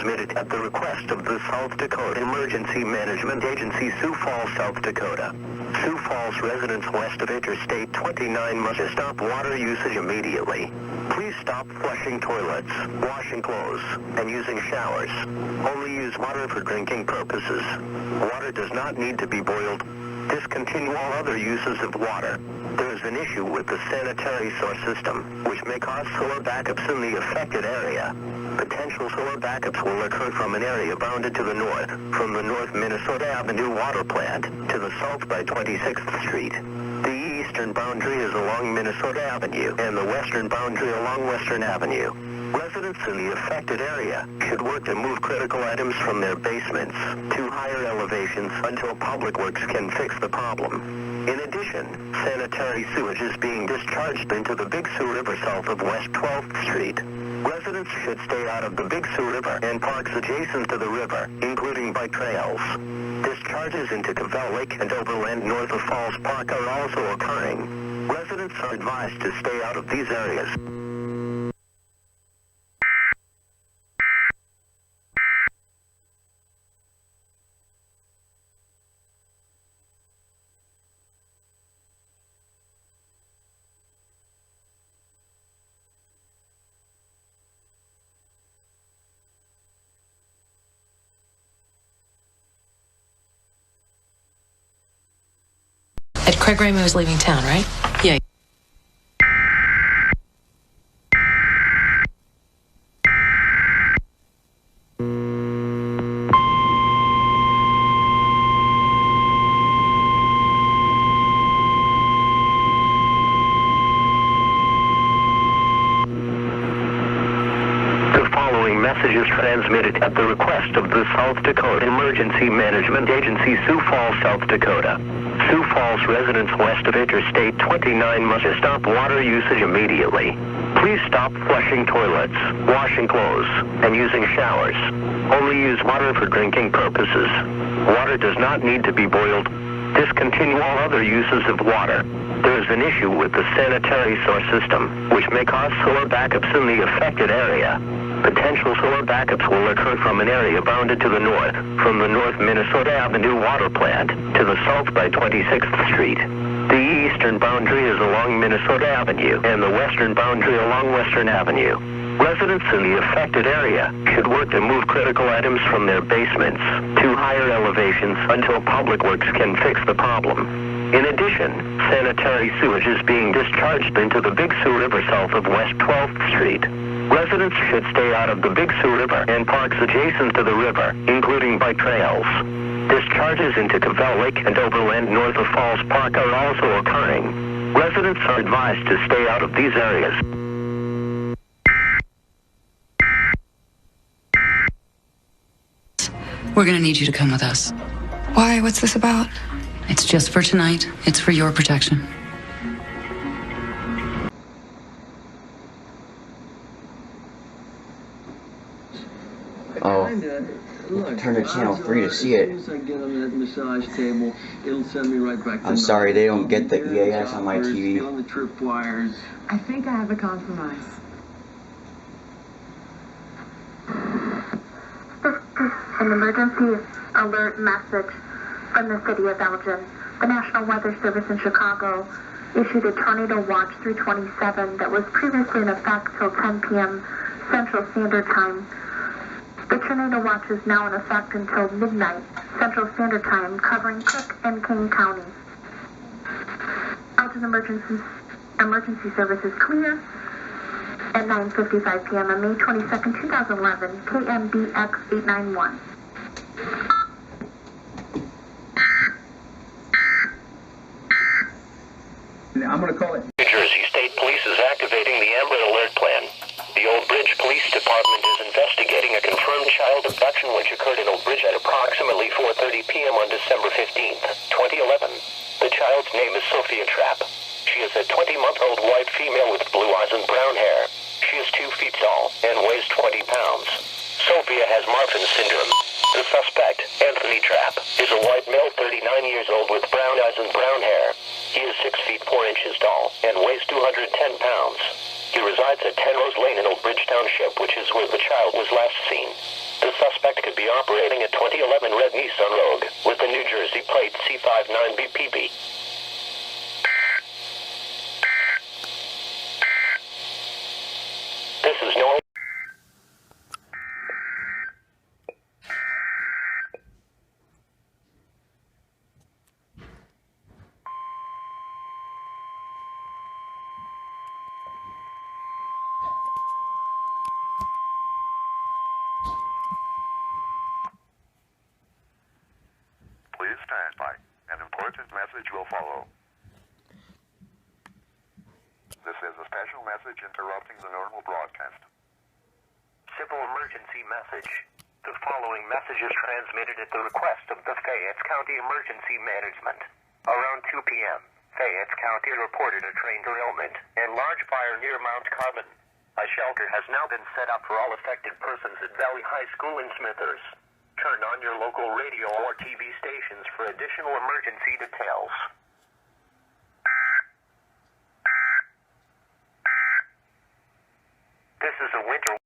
transmitted at the request of the South Dakota Emergency Management Agency, Sioux Falls, South Dakota. Sioux Falls residents west of Interstate 29 must stop water usage immediately. Please stop flushing toilets, washing clothes, and using showers. Only use water for drinking purposes. Water does not need to be boiled. Discontinue all other uses of water. There is an issue with the sanitary source system, which may cause solar backups in the affected area. Potential solar backups will occur from an area bounded to the north, from the North Minnesota Avenue water plant, to the south by 26th Street. The eastern boundary is along Minnesota Avenue, and the western boundary along Western Avenue. Residents in the affected area should work to move critical items from their basements to higher elevations until Public Works can fix the problem. In addition, sanitary sewage is being discharged into the Big Sioux River south of West 12th Street. Residents should stay out of the Big Sioux River and parks adjacent to the river, including bike trails. Discharges into Cavell Lake and overland north of Falls Park are also occurring. Residents are advised to stay out of these areas. Craig Raymond was leaving town, right? Yeah. The following message is transmitted at the request of the South Dakota Emergency Management Agency, Sioux Falls, South Dakota. Sioux Falls residents west of Interstate 29 must stop water usage immediately. Please stop flushing toilets, washing clothes, and using showers. Only use water for drinking purposes. Water does not need to be boiled. Discontinue all other uses of water. There is an issue with the sanitary source system, which may cause solar backups in the affected area. Potential solar backups will occur from an area bounded to the north, from the North Minnesota Avenue water plant, to the south by 26th Street. The eastern boundary is along Minnesota Avenue, and the western boundary along Western Avenue. Residents in the affected area should work to move critical items from their basements to higher elevations until Public Works can fix the problem. In addition, sanitary sewage is being discharged into the Big Sioux River south of West 12th Street. Residents should stay out of the Big Sioux River and parks adjacent to the river, including bike trails. Discharges into Cavell Lake and overland north of Falls Park are also occurring. Residents are advised to stay out of these areas. We're gonna need you to come with us. Why? What's this about? It's just for tonight. It's for your protection. Oh, turn to channel 3 to see it. I'm sorry, they don't get the EAS on my TV. I think I have a compromise. This is an emergency alert message from the city of Elgin. The National Weather Service in Chicago issued a tornado watch through 27 that was previously in effect till 10 p.m. Central Standard Time. The tornado watch is now in effect until midnight Central Standard Time, covering Cook and King counties. Elgin Emergency Service is clear at 9:55 p.m. on May 22nd, 2011, KMBX 891. I'm going to call it. New Jersey State Police is activating the Amber Alert Plan. The Old Bridge Police Department is investigating a confirmed child abduction which occurred in Old Bridge at approximately 4:30 p.m. on December 15th, 2011. The child's name is Sophia Trapp. She is a 20-month-old white female with blue eyes and brown hair. She is 2 feet tall and weighs 20 pounds. Sophia has Marfan syndrome. The suspect, Anthony Trapp, is a white male 39 years old with brown eyes and brown hair. He is 6 feet 4 inches tall and weighs 210 pounds. He resides at 10 Rose Lane in Old Bridge Township, which is where the child was last seen. The suspect could be operating a 2011 red Nissan Rogue with the New Jersey plate C59BPB. This is no... Please stand by. An important message will follow. This is a special message interrupting the normal broadcast. Civil emergency message. The following message is transmitted at the request of the Fayette County Emergency Management. Around 2 p.m., Fayette County reported a train derailment and large fire near Mount Carbon. A shelter has now been set up for all affected persons at Valley High School in Smithers. Turn on your local radio or TV stations for additional emergency details. This is a winter...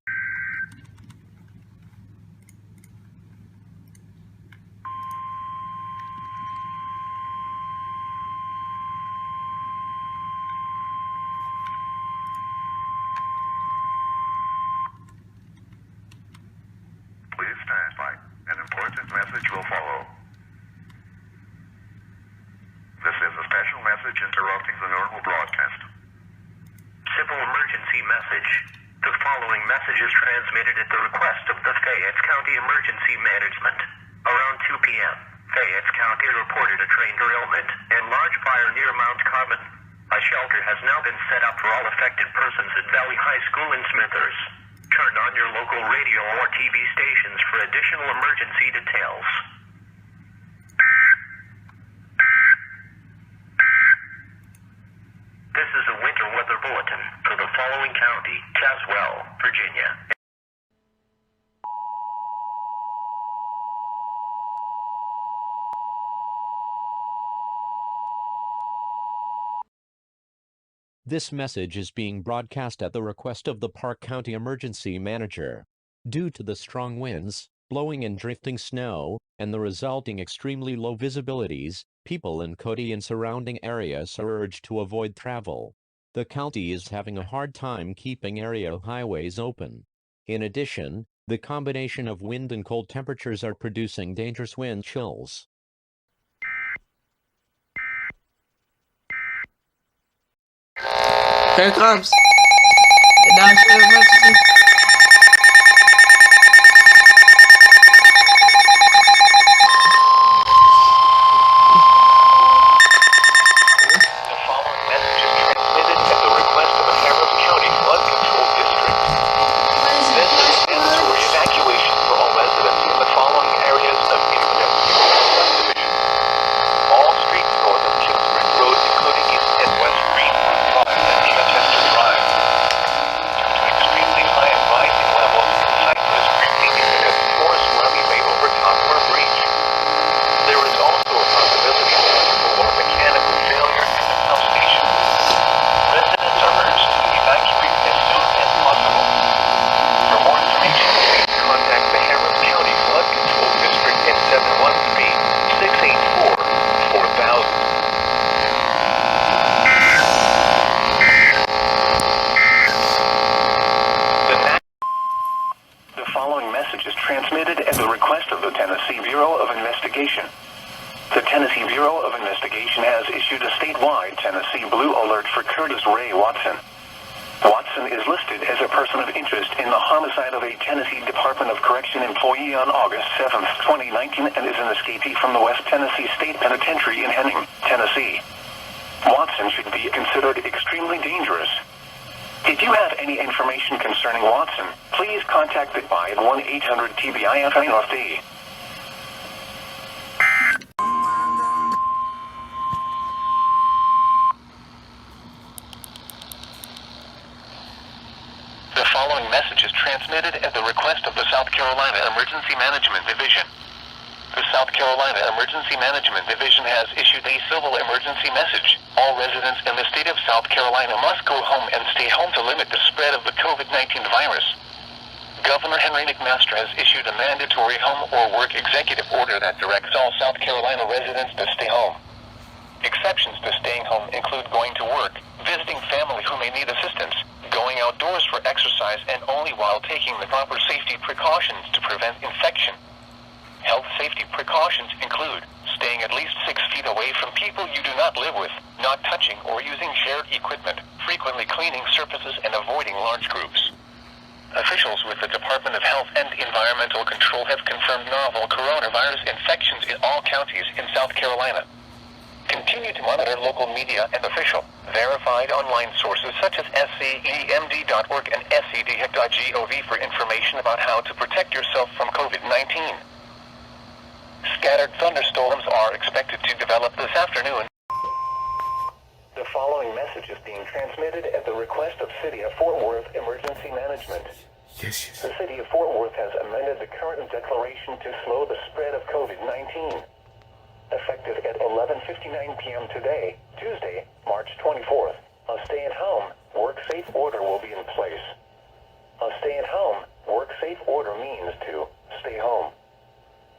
Please stand by. An important message will follow. This is a special message interrupting the normal broadcast. Civil emergency message. The following message is transmitted at the request of the Fayette County Emergency Management. Around 2 p.m., Fayette County reported a train derailment and large fire near Mount Carbon. A shelter has now been set up for all affected persons at Valley High School in Smithers. Turn on your local radio or TV stations for additional emergency details. This is a winter weather bulletin for the following county: Caswell, Virginia. This message is being broadcast at the request of the Park County Emergency Manager. Due to the strong winds, blowing and drifting snow, and the resulting extremely low visibilities, people in Cody and surrounding areas are urged to avoid travel. The county is having a hard time keeping area highways open. In addition, the combination of wind and cold temperatures are producing dangerous wind chills. Here it comes. The national emergency. The following message is transmitted at the request of the Harris County Flood Control District. This is mandatory evacuation for all residents in the following areas of Independence subdivision. All streets north of Kingsbridge Road, including East and West Greenwood Drive and Chichester Drive. Due to extremely high and rising levels in Cypress Creek, Independence, Forest Run may overtop or breach. There is also a possibility of electrical or mechanical failure in the pump station. Residents are urged to evacuate as soon as possible. For more information, please contact the Harris County Flood Control District at 713-684-4000. The following message is transmitted at the request of the Tennessee Bureau of Investigation. The Tennessee Bureau of Investigation has issued a statewide Tennessee Blue Alert for Curtis Ray Watson. Watson is listed as a person of interest in the homicide of a Tennessee Department of Correction employee on August 7, 2019, and is an escapee from the West Tennessee State Penitentiary in Henning, Tennessee. Watson should be considered extremely dangerous. If you have any information concerning Watson, please contact the by 1-800-TBIF-NORD. The following message is transmitted at the request of the South Carolina Emergency Management Division. The South Carolina Emergency Management Division has issued a civil emergency message. All residents in the state of South Carolina must go home and stay home to limit the spread of the COVID-19 virus. Governor Henry McMaster has issued a mandatory home or work executive order that directs all South Carolina residents to stay home. Exceptions to staying home include going to work, visiting family who may need assistance, going outdoors for exercise, and only while taking the proper safety precautions to prevent infection. Health safety precautions include staying at least 6 feet away from people you do not live with, not touching or using shared equipment, frequently cleaning surfaces, and avoiding large groups. Officials with the Department of Health and Environmental Control have confirmed novel coronavirus infections in all counties in South Carolina. Continue to monitor local media and official, verified online sources such as scemd.org and scdhec.gov for information about how to protect yourself from COVID-19. Scattered thunderstorms are expected to develop this afternoon. The following message is being transmitted at the request of City of Fort Worth Emergency Management. Yes. The City of Fort Worth has amended the current declaration to slow the spread of COVID-19. Effective at 11:59 p.m. today, Tuesday, March 24th, a stay-at-home, work-safe order will be in place. A stay-at-home, work-safe order means to stay home.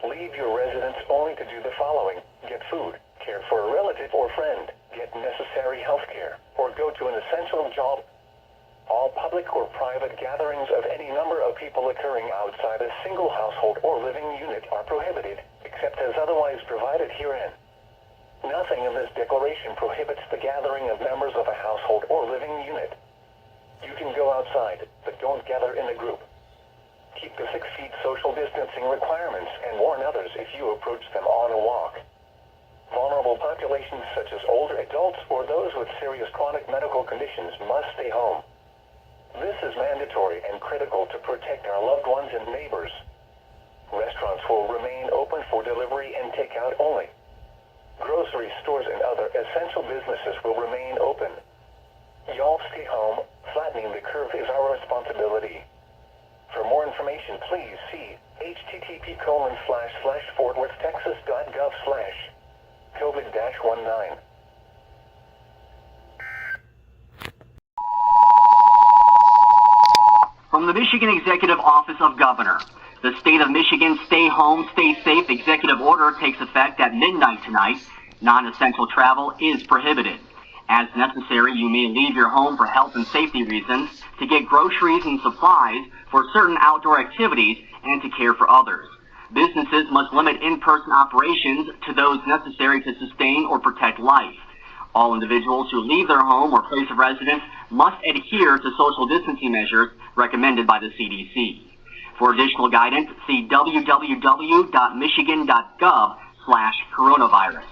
Leave your residence only to do the following: get food, care for a relative or friend, get necessary health care, or go to an essential job. All public or private gatherings of any number of people occurring outside a single household or living unit are prohibited, except as otherwise provided herein. Nothing in this declaration prohibits the gathering of members of a household or living unit. You can go outside, but don't gather in a group. Keep the 6 feet social distancing requirements and warn others if you approach them on a walk. Vulnerable populations such as older adults or those with serious chronic medical conditions must stay home. This is mandatory and critical to protect our loved ones and neighbors. Restaurants will remain open for delivery and takeout only. Grocery stores and other essential businesses will remain open. Y'all stay home. Flattening the curve is our responsibility. For more information, please see http://fortworthtexas.gov/COVID-19. From the Michigan Executive Office of Governor, the State of Michigan Stay Home, Stay Safe Executive Order takes effect at midnight tonight. Non-essential travel is prohibited. As necessary, you may leave your home for health and safety reasons, to get groceries and supplies, for certain outdoor activities, and to care for others. Businesses must limit in-person operations to those necessary to sustain or protect life. All individuals who leave their home or place of residence must adhere to social distancing measures recommended by the CDC. For additional guidance, see www.michigan.gov/coronavirus.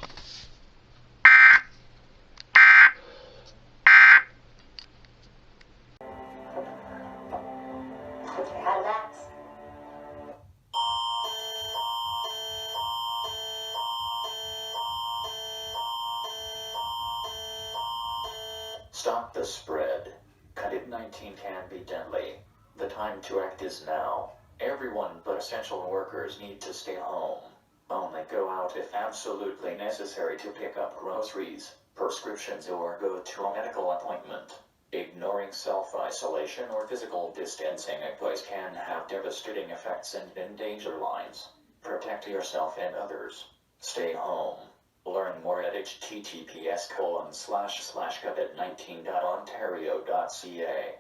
Stop the spread. COVID-19 can be deadly. The time to act is now. Everyone but essential workers need to stay home. Only go out if absolutely necessary to pick up groceries, prescriptions, or go to a medical appointment. Ignoring self-isolation or physical distancing in place can have devastating effects and endanger lives. Protect yourself and others. Stay home. Learn more at https://covid19.ontario.ca.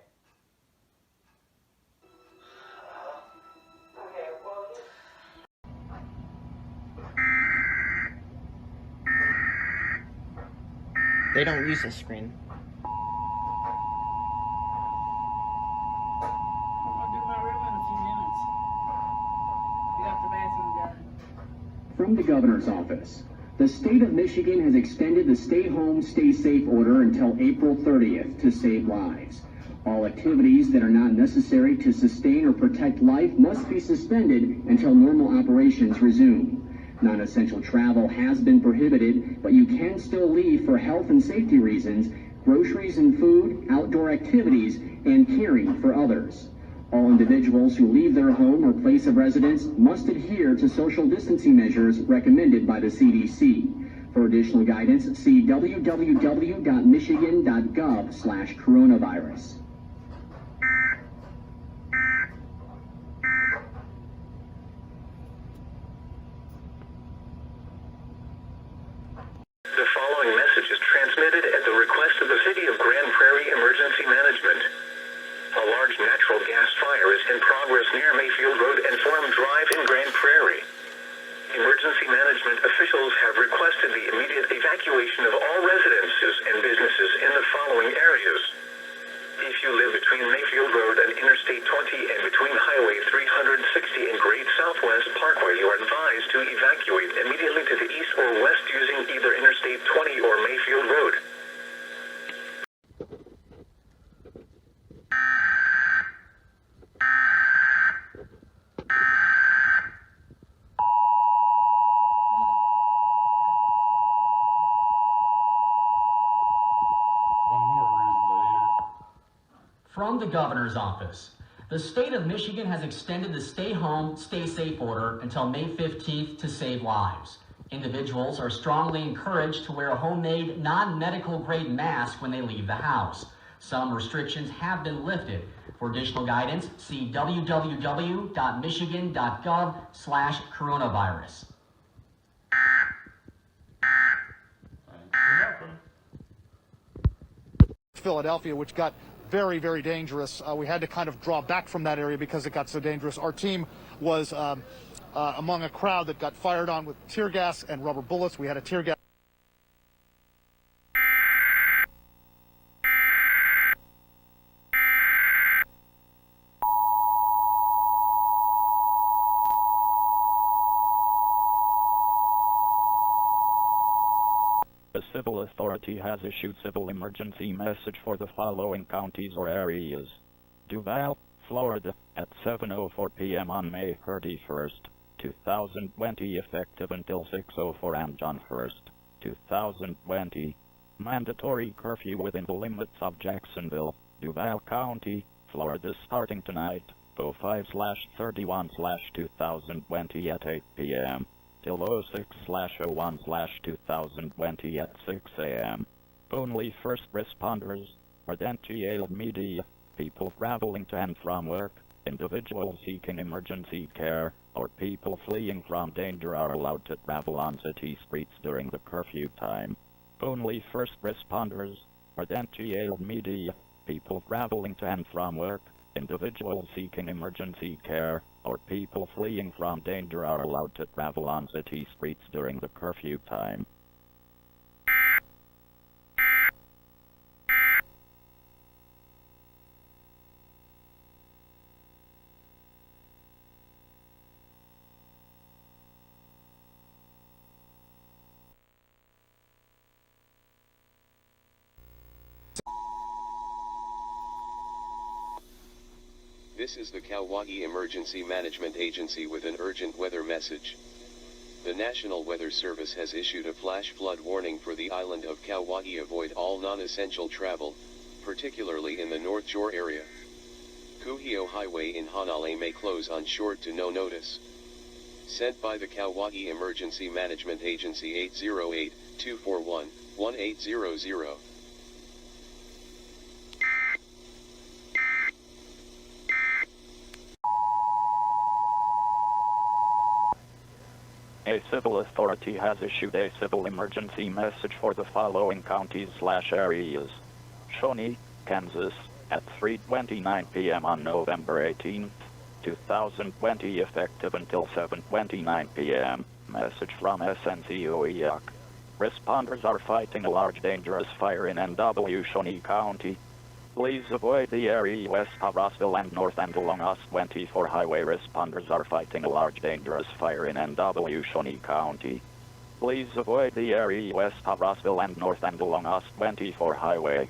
They don't use this screen. From the governor's office, the state of Michigan has extended the Stay Home, Stay Safe order until April 30th to save lives. All activities that are not necessary to sustain or protect life must be suspended until normal operations resume. Non-essential travel has been prohibited, but you can still leave for health and safety reasons, groceries and food, outdoor activities, and caring for others. All individuals who leave their home or place of residence must adhere to social distancing measures recommended by the CDC. For additional guidance, see www.michigan.gov/coronavirus. or west using either Interstate 20 or Mayfield Road. From the governor's office, the state of Michigan has extended the stay home, stay safe order until May 15th to save lives. Individuals are strongly encouraged to wear a homemade, non-medical grade mask when they leave the house. Some restrictions have been lifted. For additional guidance, see www.michigan.gov/coronavirus. Philadelphia, which got very, very dangerous. We had to kind of draw back from that area because it got so dangerous. Our team was among a crowd that got fired on with tear gas and rubber bullets. We had a tear gas. The civil authority has issued civil emergency message for the following counties or areas. Duval, Florida, at 7:04 p.m. on May 31st, 2020, effective until 6:04 am John 1st, 2020. Mandatory curfew within the limits of Jacksonville, Duval County, Florida, starting tonight, 05/31/2020 at 8 p.m. till 06/01/2020 at 6 a.m. Only first responders, potential media, people traveling to and from work, individuals seeking emergency care, or people fleeing from danger are allowed to travel on city streets during the curfew time. Only first responders, potential media, people traveling to and from work, individuals seeking emergency care, or people fleeing from danger are allowed to travel on city streets during the curfew time. This is the Kauai Emergency Management Agency with an urgent weather message. The National Weather Service has issued a flash flood warning for the island of Kauai. Avoid all non-essential travel, particularly in the North Shore area. Kuhio Highway in Hanalei may close on short to no notice. Sent by the Kauai Emergency Management Agency 808-241-1800. A civil authority has issued a civil emergency message for the following counties/areas. Shawnee, Kansas, at 3:29 p.m. on November 18th, 2020, effective until 7:29 p.m. Message from SNCOEAC. Responders are fighting a large dangerous fire in NW Shawnee County. Please avoid the area west of Rossville and north and along US 24 highway. Responders are fighting a large dangerous fire in NW Shawnee County. Please avoid the area west of Rossville and north and along US 24 highway.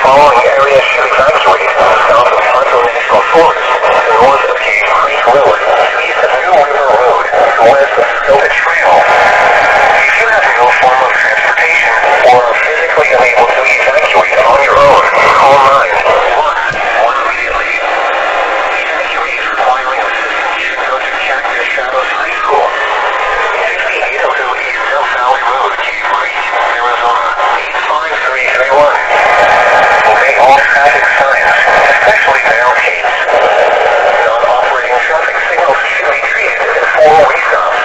Following area should evacuate south of Tonto National Forest, north of Cave Creek Road, east of New River Road, west of Skillet Trail. If you have no form of transportation or are physically unable to evacuate on your own, call 911 immediately. Evacuees requiring assistance should go to Cactus Shadows High School, 6802 East Elk Valley Road, Cave Creek, Arizona, 85331. Obey all traffic signs, especially barricades. Non-operating traffic signals should be treated as four-way stops.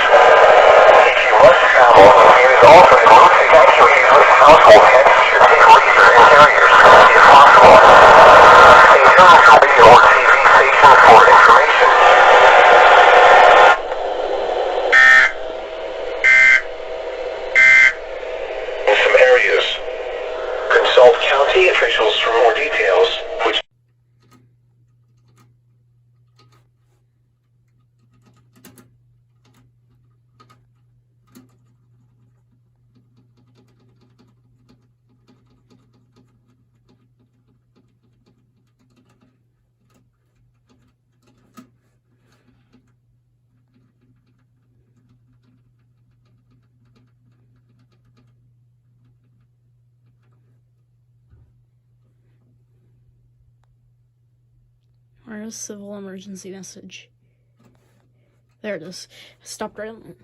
If you must travel, use alternate routes. Evacuees with household pets should take laser and carriers if possible. details for more details, which Where's civil emergency message? There it is. Stopped right on it.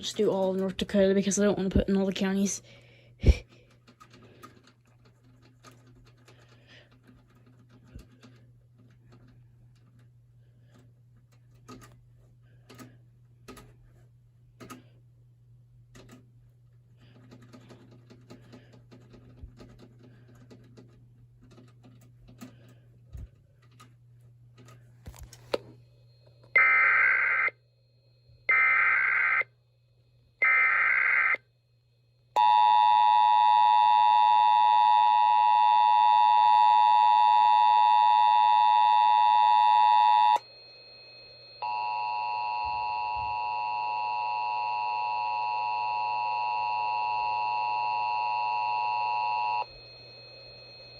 Just do all of North Dakota because I don't want to put in all the counties.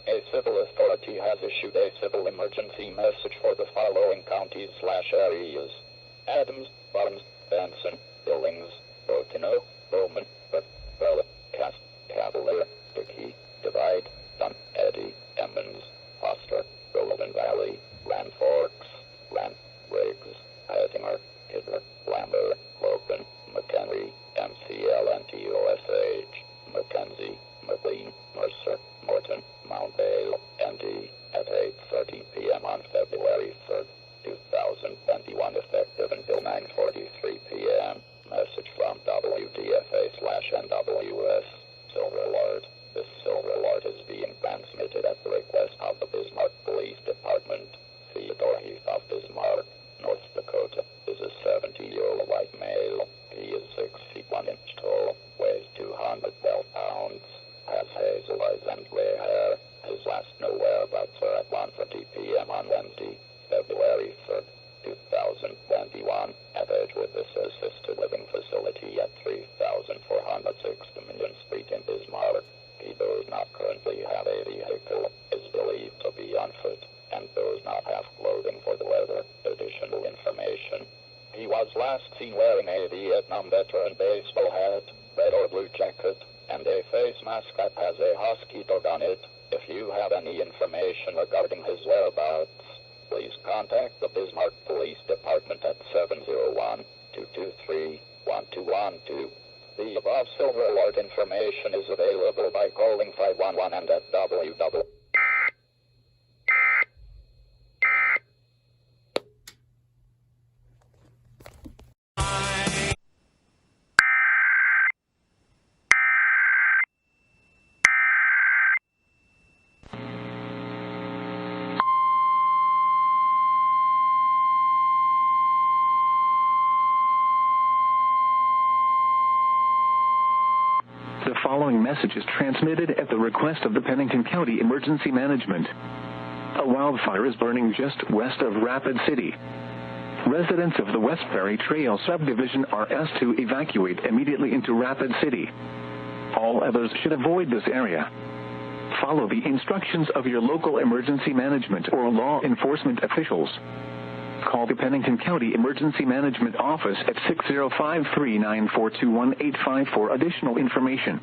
A civil authority has issued a civil emergency message for the following counties/areas: Adams, Barnes, Benson, Billings, Botino, Bowman, Bella, Cass, Cavalier, Dickey, Divide, Dunn, Eddy, Emmons, Foster, Golden Valley, Land Forks, Land, Riggs, Hatinger, Kidder, Lambert, Logan, McHenry, MCLNTOSH, Mackenzie, McLean, Mercer, Morton, Mount Vale, ND, at 8:30 p.m. on February 3rd, 2021, effective until 9:43 p.m. Message from WDFA/NWS. Silver Alert. This Silver Alert is being transmitted at the request of the Bismarck Police Department. Theodore Heath of Bismarck, North Dakota, is a 70-year-old white male. He is 6 feet 1 inch tall, weighs 212 pounds, has hazel eyes and gray hair. His last known whereabouts are at 1:30 p.m. on Wednesday, February 3rd, 2021, at Edgewood Assisted Living Facility at 3406 Dominion Street in Bismarck. He does not currently have a vehicle, is believed to be on foot, and does not have clothing for the weather. Additional information: he was last seen wearing a Vietnam veteran baseball hat, red or blue jacket, and a face mask that has a husky dog on it. If you have any information regarding his whereabouts, please contact the Bismarck Police Department at 701-223-1212. The above Silver Alert information is available by calling 511 and at www. The following message is transmitted at the request of the Pennington County Emergency Management. A wildfire is burning just west of Rapid City. Residents of the West Prairie Trail subdivision are asked to evacuate immediately into Rapid City. All others should avoid this area. Follow the instructions of your local emergency management or law enforcement officials. Call the Pennington County Emergency Management Office at 605-394-2855 for additional information.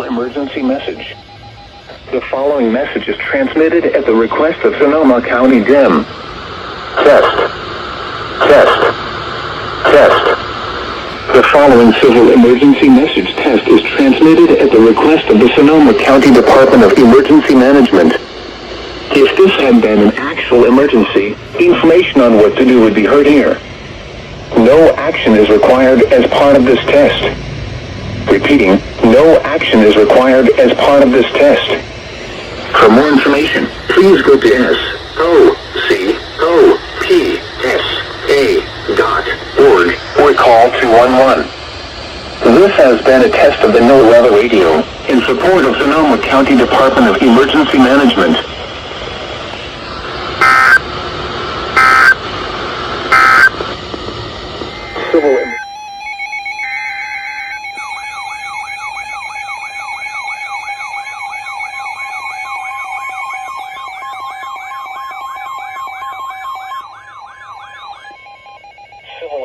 Emergency message. The following message is transmitted at the request of Sonoma County DIM. Test. The following civil emergency message test is transmitted at the request of the Sonoma County Department of Emergency Management. If this had been an actual emergency, information on what to do would be heard here. No action is required as part of this test. Repeating, no action is required as part of this test. For more information, please go to SOCOPSA.org or call 211. This has been a test of the NOAA Weather Radio in support of Sonoma County Department of Emergency Management. Civil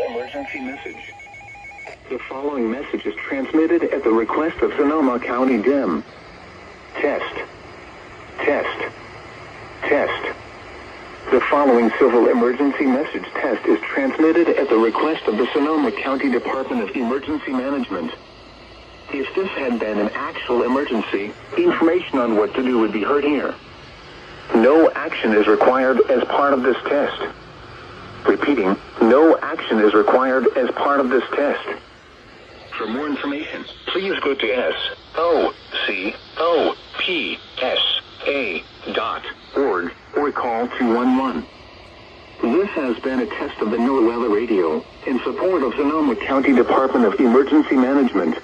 emergency message. The following message is transmitted at the request of Sonoma County DEM. Test. Test. Test. The following civil emergency message test is transmitted at the request of the Sonoma County Department of Emergency Management. If this had been an actual emergency, information on what to do would be heard here. No action is required as part of this test. Repeating, no action is required as part of this test. For more information, please go to SOCOPSA.org or call 211. This has been a test of the NOAA Weather Radio in support of Sonoma County Department of Emergency Management.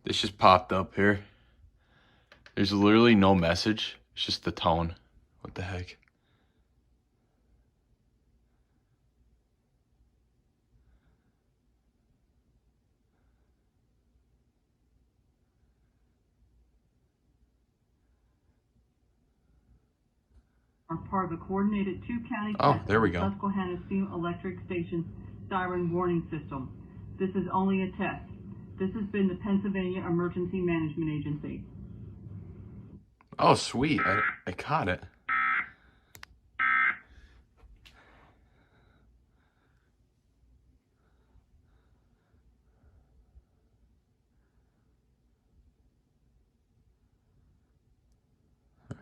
This just popped up here. There's literally no message. It's just the tone. What the heck? Are part of a coordinated two-county test there we of the go. Susquehanna Steam Electric Station siren warning system. This is only a test. This has been the Pennsylvania Emergency Management Agency. Oh, sweet. I caught it.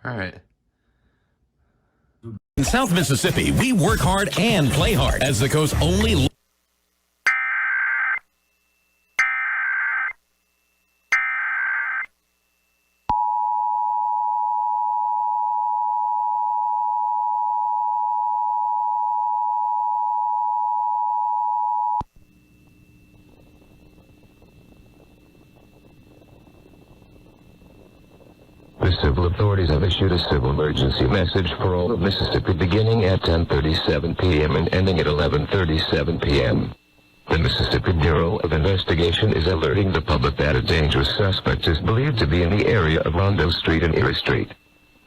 All right. In South Mississippi, we work hard and play hard as the coast's only... The civil authorities have issued a civil emergency message for all of Mississippi beginning at 10:37 p.m. and ending at 11:37 p.m. The Mississippi Bureau of Investigation is alerting the public that a dangerous suspect is believed to be in the area of Rondo Street and Erie Street.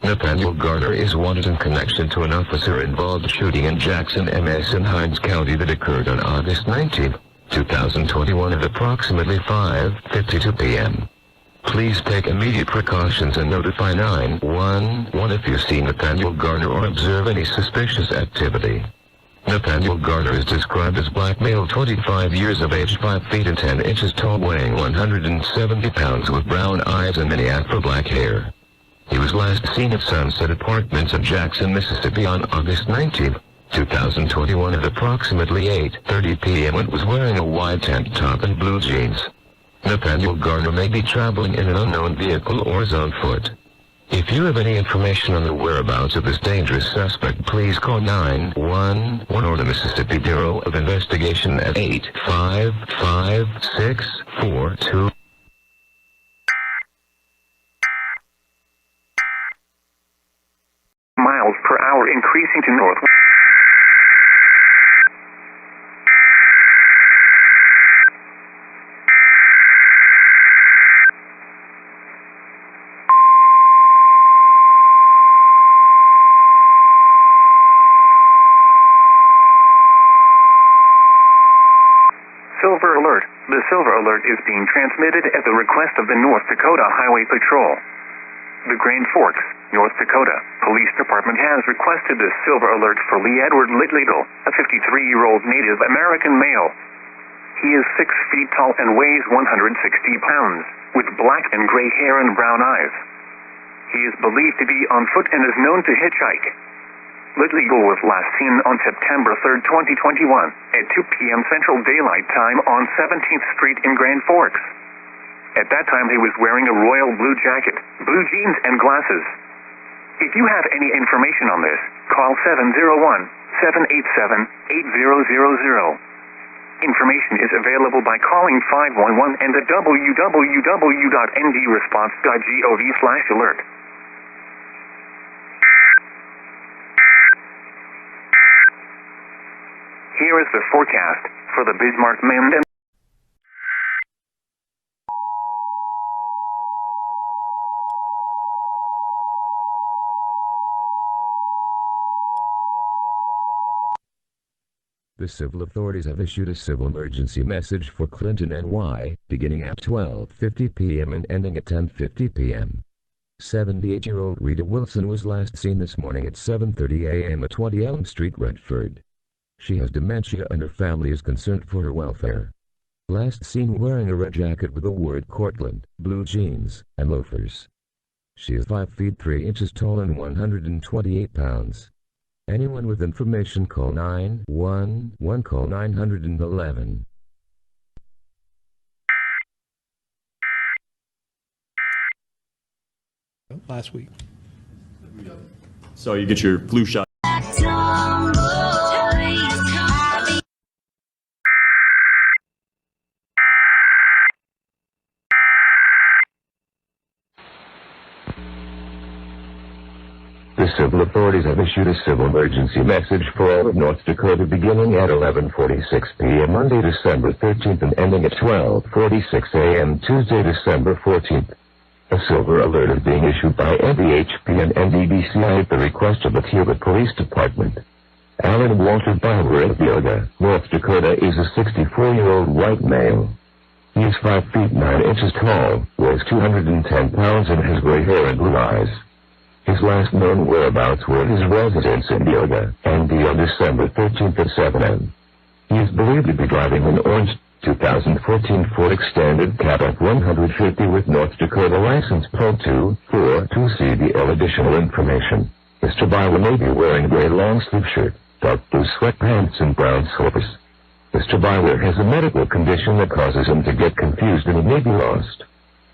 Nathaniel Garner is wanted in connection to an officer-involved shooting in Jackson, MS in Hinds County that occurred on August 19, 2021 at approximately 5:52 p.m. Please take immediate precautions and notify 911 if you see Nathaniel Garner or observe any suspicious activity. Nathaniel Garner is described as black male, 25 years of age, 5 feet and 10 inches tall, weighing 170 pounds, with brown eyes and many afro-black hair. He was last seen at Sunset Apartments in Jackson, Mississippi on August 19, 2021 at approximately 8:30 p.m. and was wearing a white tank top and blue jeans. Nathaniel Garner may be traveling in an unknown vehicle or is on foot. If you have any information on the whereabouts of this dangerous suspect, please call 911 or the Mississippi Bureau of Investigation at 855-642. Miles per hour increasing to north. Silver alert. The silver alert is being transmitted at the request of the North Dakota Highway Patrol. The Grand Forks, North Dakota Police Department has requested the silver alert for Lee Edward Little, a 53-year-old Native American male. He is 6 feet tall and weighs 160 pounds, with black and gray hair and brown eyes. He is believed to be on foot and is known to hitchhike. Little Eagle was last seen on September 3, 2021, at 2 p.m. Central Daylight Time on 17th Street in Grand Forks. At that time, he was wearing a royal blue jacket, blue jeans, and glasses. If you have any information on this, call 701-787-8000. Information is available by calling 511 and at www.ndresponse.gov/alert. Here is the forecast for the Bismarck, Mend, and The civil authorities have issued a civil emergency message for Clinton, NY, beginning at 12:50 p.m. and ending at 10:50 p.m. 78-year-old Rita Wilson was last seen this morning at 7:30 a.m. at 20 Elm Street, Redford. She has dementia and her family is concerned for her welfare. Last seen wearing a red jacket with the word Cortland, blue jeans, and loafers. She is 5 feet 3 inches tall and 128 pounds. Anyone with information, call 911, call 911. Last week. So you get your flu shot. The civil authorities have issued a civil emergency message for all of North Dakota beginning at 11:46 p.m. Monday, December 13th and ending at 12:46 a.m. Tuesday, December 14th. A silver alert is being issued by NDHP and NDBCI at the request of the Cuba Police Department. Alan Walter Bauer of Yoga, North Dakota, is a 64-year-old white male. He is 5 feet 9 inches tall, weighs 210 pounds, and has gray hair and blue eyes. His last known whereabouts were at his residence in Yoga, ND, on December 13th at 7 a.m. He is believed to be driving an orange 2014 Ford Extended Cab F-150 with North Dakota license plate 242CDL. Additional information. Mr. Bauer may be wearing a gray long-sleeve shirt, dark blue sweatpants, and brown slippers. Mr. Bauer has a medical condition that causes him to get confused and he may be lost.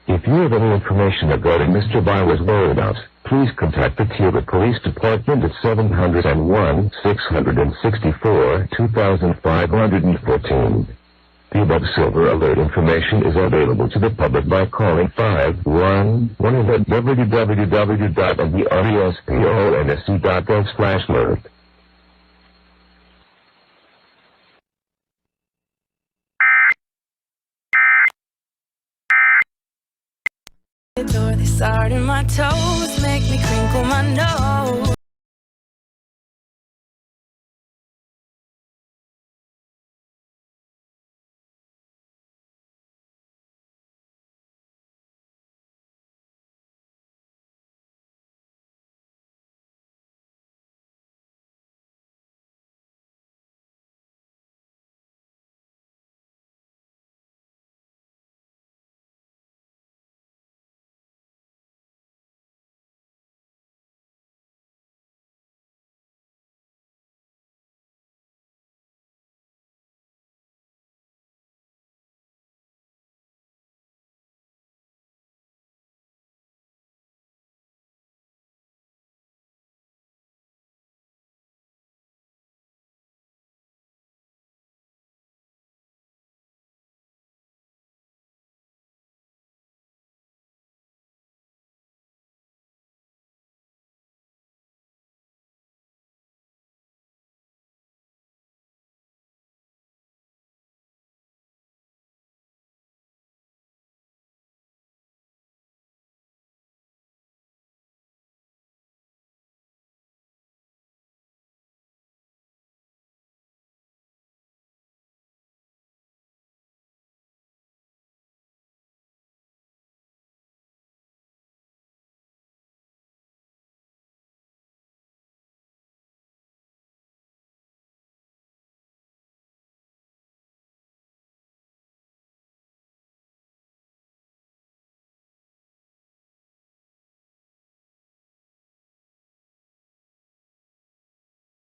If you have any information regarding Mr. Bauer's whereabouts, please contact the Cuba Police Department at 701-664-2514. The above silver alert information is available to the public by calling 511 at www.response.gov/alert. They start in my toes, make me crinkle my nose.